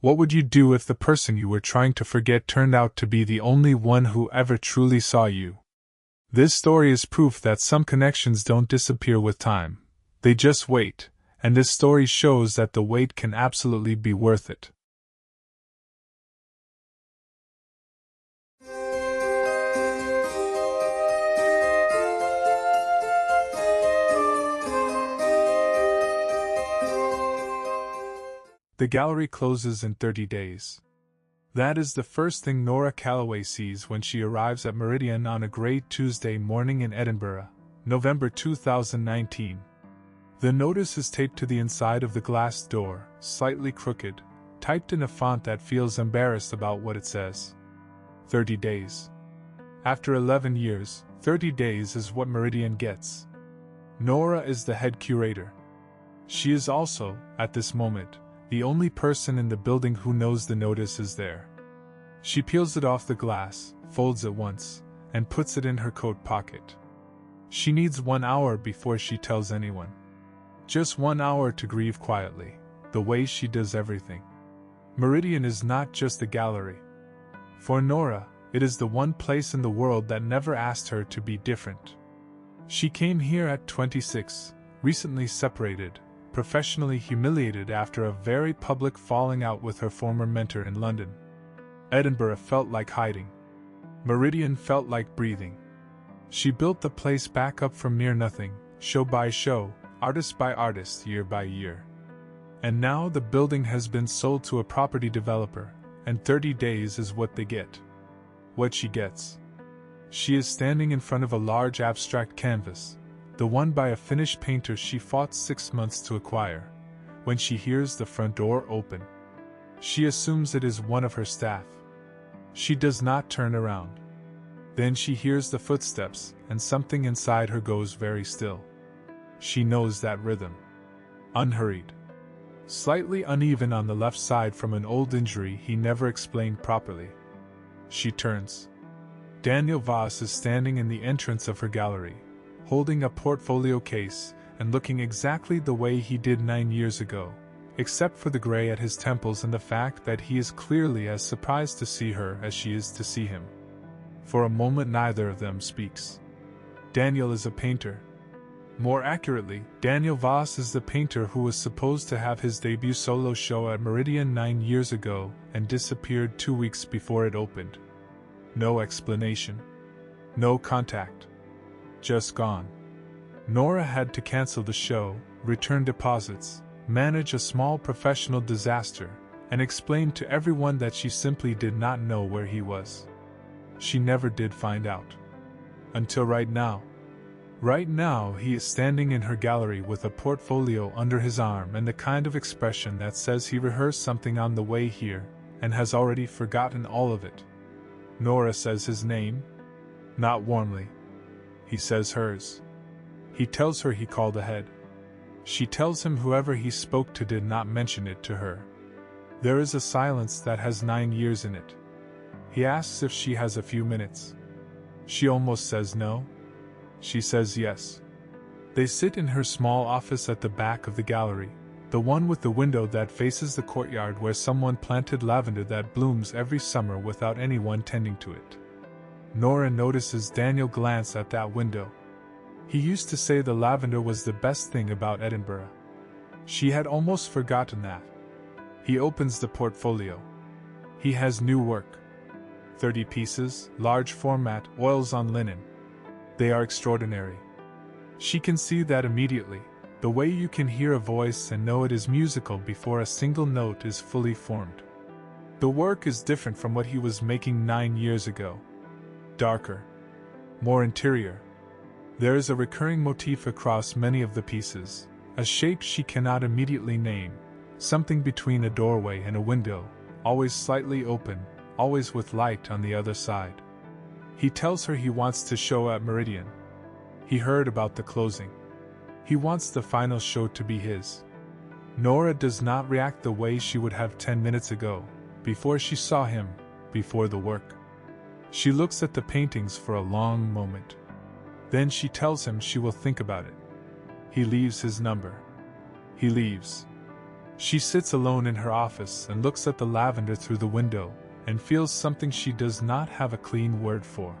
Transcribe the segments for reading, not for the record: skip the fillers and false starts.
What would you do if the person you were trying to forget turned out to be the only one who ever truly saw you? This story is proof that some connections don't disappear with time, they just wait, and this story shows that the wait can absolutely be worth it. The gallery closes in 30 days. That is the first thing Nora Calloway sees when she arrives at Meridian on a grey Tuesday morning in Edinburgh, November 2019. The notice is taped to the inside of the glass door, slightly crooked, typed in a font that feels embarrassed about what it says. 30 days. After 11 years, 30 days is what Meridian gets. Nora is the head curator. She is also, at this moment, the only person in the building who knows the notice is there. She peels it off the glass, folds it once, and puts it in her coat pocket. She needs 1 hour before she tells anyone. Just 1 hour to grieve quietly, the way she does everything. Meridian is not just a gallery. For Nora, it is the one place in the world that never asked her to be different. She came here at 26, recently separated, professionally humiliated after a very public falling out with her former mentor in London. Edinburgh felt like hiding. Meridian felt like breathing. She built the place back up from near nothing, show by show, artist by artist, year by year. And now the building has been sold to a property developer, and 30 days is what they get. What she gets. She is standing in front of a large abstract canvas, the one by a Finnish painter she fought 6 months to acquire, when she hears the front door open. She assumes it is one of her staff. She does not turn around. Then she hears the footsteps, and something inside her goes very still. She knows that rhythm. Unhurried. Slightly uneven on the left side from an old injury he never explained properly. She turns. Daniel Voss is standing in the entrance of her gallery, holding a portfolio case, and looking exactly the way he did 9 years ago, except for the gray at his temples and the fact that he is clearly as surprised to see her as she is to see him. For a moment neither of them speaks. Daniel is a painter. More accurately, Daniel Voss is the painter who was supposed to have his debut solo show at Meridian 9 years ago and disappeared 2 weeks before it opened. No explanation. No contact. Just gone. Nora had to cancel the show, return deposits, manage a small professional disaster, and explain to everyone that she simply did not know where he was. She never did find out. Until right now. Right now he is standing in her gallery with a portfolio under his arm and the kind of expression that says he rehearsed something on the way here, and has already forgotten all of it. Nora says his name. Not warmly. He says hers. He tells her he called ahead. She tells him whoever he spoke to did not mention it to her. There is a silence that has 9 years in it. He asks if she has a few minutes. She almost says no. She says yes. They sit in her small office at the back of the gallery, the one with the window that faces the courtyard where someone planted lavender that blooms every summer without anyone tending to it. Nora notices Daniel glance at that window. He used to say the lavender was the best thing about Edinburgh. She had almost forgotten that. He opens the portfolio. He has new work. 30 pieces, large format, oils on linen. They are extraordinary. She can see that immediately, the way you can hear a voice and know it is musical before a single note is fully formed. The work is different from what he was making 9 years ago. Darker. More interior. There is a recurring motif across many of the pieces, a shape she cannot immediately name, something between a doorway and a window, always slightly open, always with light on the other side. He tells her he wants to show at Meridian. He heard about the closing. He wants the final show to be his. Nora does not react the way she would have 10 minutes ago, before she saw him, before the work. She looks at the paintings for a long moment. Then she tells him she will think about it. He leaves his number. He leaves. She sits alone in her office and looks at the lavender through the window and feels something she does not have a clean word for.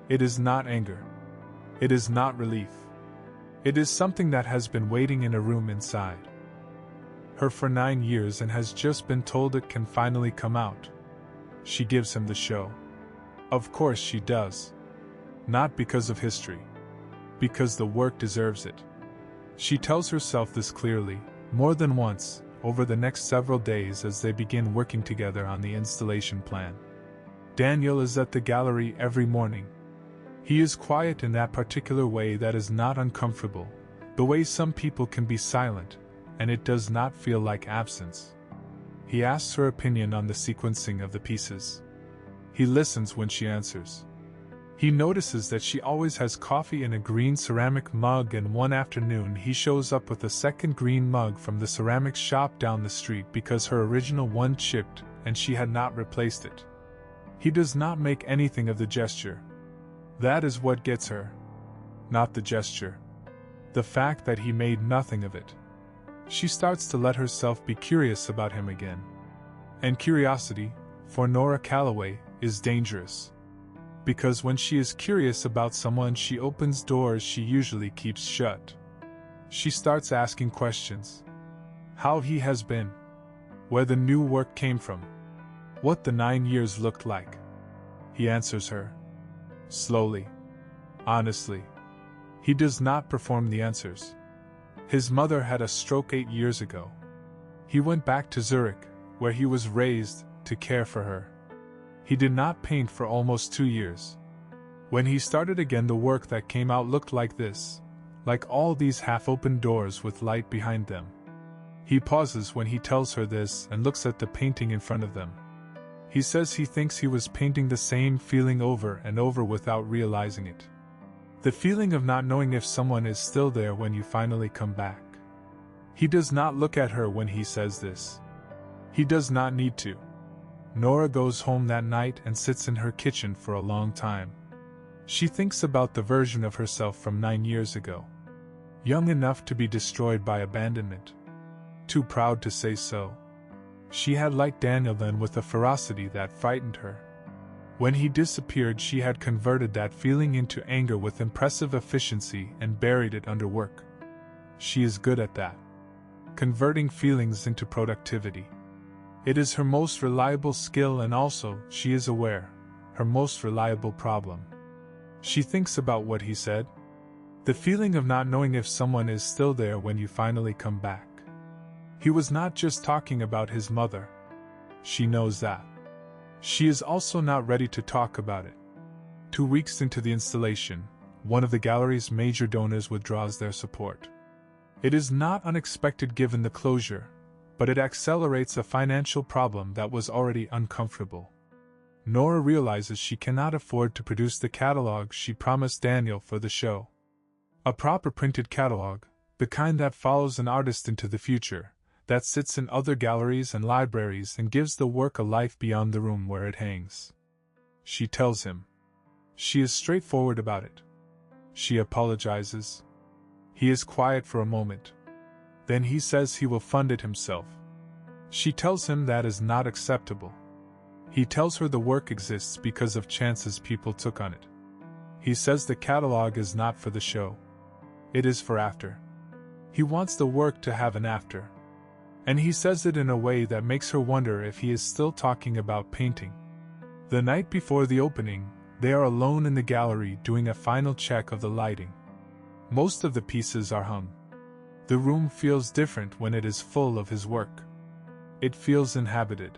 It is not anger. It is not relief. It is something that has been waiting in a room inside her for 9 years and has just been told it can finally come out. She gives him the show. Of course she does. Not because of history. Because the work deserves it. She tells herself this clearly, more than once, over the next several days as they begin working together on the installation plan. Daniel is at the gallery every morning. He is quiet in that particular way that is not uncomfortable, the way some people can be silent, and it does not feel like absence. He asks her opinion on the sequencing of the pieces. He listens when she answers. He notices that she always has coffee in a green ceramic mug, and one afternoon he shows up with a second green mug from the ceramic shop down the street because her original one chipped and she had not replaced it. He does not make anything of the gesture. That is what gets her. Not the gesture. The fact that he made nothing of it. She starts to let herself be curious about him again. And curiosity, for Nora Calloway, is dangerous. Because when she is curious about someone, she opens doors she usually keeps shut. She starts asking questions. How he has been. Where the new work came from. What the 9 years looked like. He answers her. Slowly. Honestly. He does not perform the answers. His mother had a stroke 8 years ago. He went back to Zurich, where he was raised, to care for her. He did not paint for almost 2 years. When he started again, the work that came out looked like this, like all these half-open doors with light behind them. He pauses when he tells her this and looks at the painting in front of them. He says he thinks he was painting the same feeling over and over without realizing it. The feeling of not knowing if someone is still there when you finally come back. He does not look at her when he says this. He does not need to. Nora goes home that night and sits in her kitchen for a long time. She thinks about the version of herself from 9 years ago. Young enough to be destroyed by abandonment. Too proud to say so. She had liked Daniel then with a ferocity that frightened her. When he disappeared, she had converted that feeling into anger with impressive efficiency and buried it under work. She is good at that. Converting feelings into productivity. It is her most reliable skill, and also, she is aware, her most reliable problem. She thinks about what he said. The feeling of not knowing if someone is still there when you finally come back. He was not just talking about his mother. She knows that. She is also not ready to talk about it. 2 weeks into the installation, one of the gallery's major donors withdraws their support. It is not unexpected given the closure, but it accelerates a financial problem that was already uncomfortable. Nora realizes she cannot afford to produce the catalog she promised Daniel for the show. A proper printed catalog, the kind that follows an artist into the future, that sits in other galleries and libraries and gives the work a life beyond the room where it hangs. She tells him. She is straightforward about it. She apologizes. He is quiet for a moment. Then he says he will fund it himself. She tells him that is not acceptable. He tells her the work exists because of chances people took on it. He says the catalog is not for the show. It is for after. He wants the work to have an after. And he says it in a way that makes her wonder if he is still talking about painting. The night before the opening, they are alone in the gallery doing a final check of the lighting. Most of the pieces are hung. The room feels different when it is full of his work. It feels inhabited.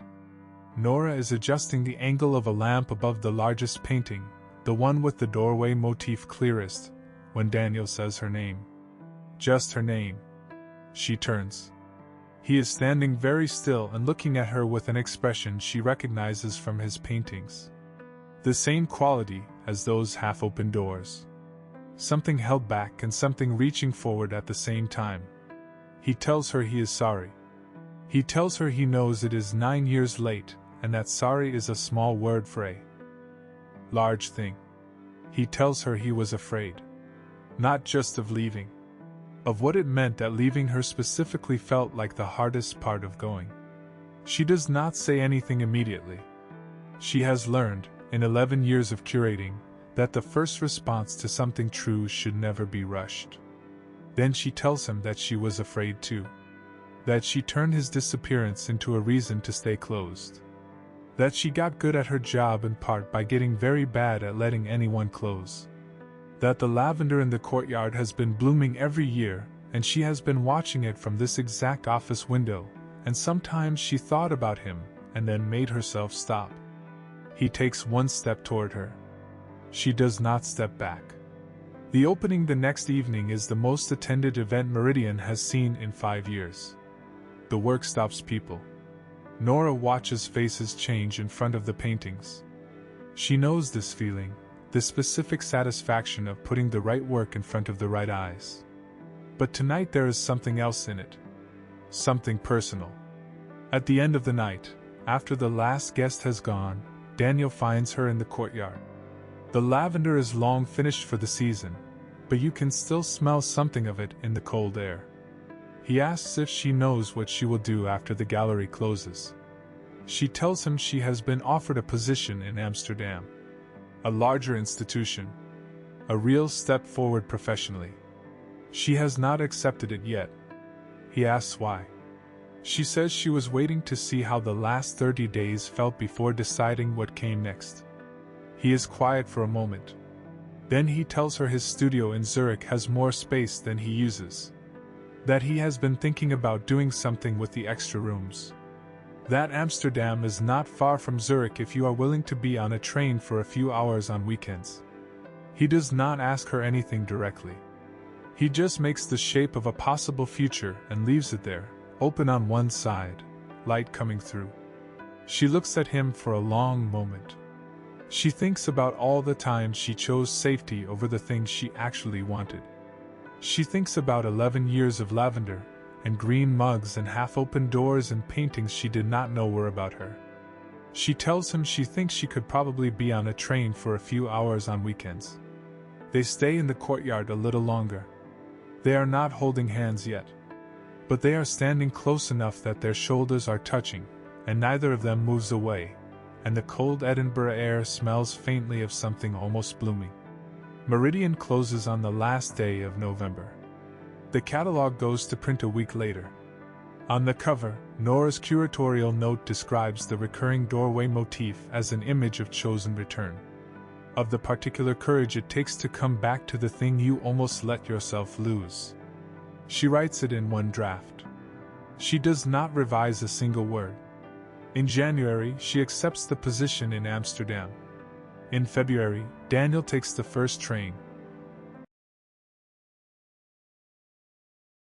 Nora is adjusting the angle of a lamp above the largest painting, the one with the doorway motif clearest, when Daniel says her name. Just her name. She turns. He is standing very still and looking at her with an expression she recognizes from his paintings. The same quality as those half-open doors. Something held back and something reaching forward at the same time. He tells her he is sorry. He tells her he knows it is 9 years late, and that sorry is a small word for a large thing. He tells her he was afraid. Not just of leaving. of what it meant that leaving her specifically felt like the hardest part of going. She does not say anything immediately. She has learned, in 11 years of curating, that the first response to something true should never be rushed. Then she tells him that she was afraid too. That she turned his disappearance into a reason to stay closed. That she got good at her job in part by getting very bad at letting anyone close. That the lavender in the courtyard has been blooming every year, and she has been watching it from this exact office window, and sometimes she thought about him, and then made herself stop. He takes one step toward her. She does not step back. The opening the next evening is the most attended event Meridian has seen in 5 years. The work stops people. Nora watches faces change in front of the paintings. She knows this feeling, the specific satisfaction of putting the right work in front of the right eyes. But tonight there is something else in it. Something personal. At the end of the night, after the last guest has gone, Daniel finds her in the courtyard. The lavender is long finished for the season, but you can still smell something of it in the cold air. He asks if she knows what she will do after the gallery closes. She tells him she has been offered a position in Amsterdam. A larger institution. A real step forward professionally. She has not accepted it yet. He asks why. She says she was waiting to see how the last 30 days felt before deciding what came next. He is quiet for a moment. Then he tells her his studio in Zurich has more space than he uses. That he has been thinking about doing something with the extra rooms. That Amsterdam is not far from Zurich if you are willing to be on a train for a few hours on weekends. He does not ask her anything directly. He just makes the shape of a possible future and leaves it there, open on one side, light coming through. She looks at him for a long moment. She thinks about all the times she chose safety over the things she actually wanted. She thinks about 11 years of lavender, and green mugs and half-open doors and paintings she did not know were about her. She tells him she thinks she could probably be on a train for a few hours on weekends. They stay in the courtyard a little longer. They are not holding hands yet. But they are standing close enough that their shoulders are touching, and neither of them moves away, and the cold Edinburgh air smells faintly of something almost blooming. Meridian closes on the last day of November. The catalogue goes to print a week later. On the cover, Nora's curatorial note describes the recurring doorway motif as an image of chosen return. Of the particular courage it takes to come back to the thing you almost let yourself lose. She writes it in one draft. She does not revise a single word. In January, she accepts the position in Amsterdam. In February, Daniel takes the first train,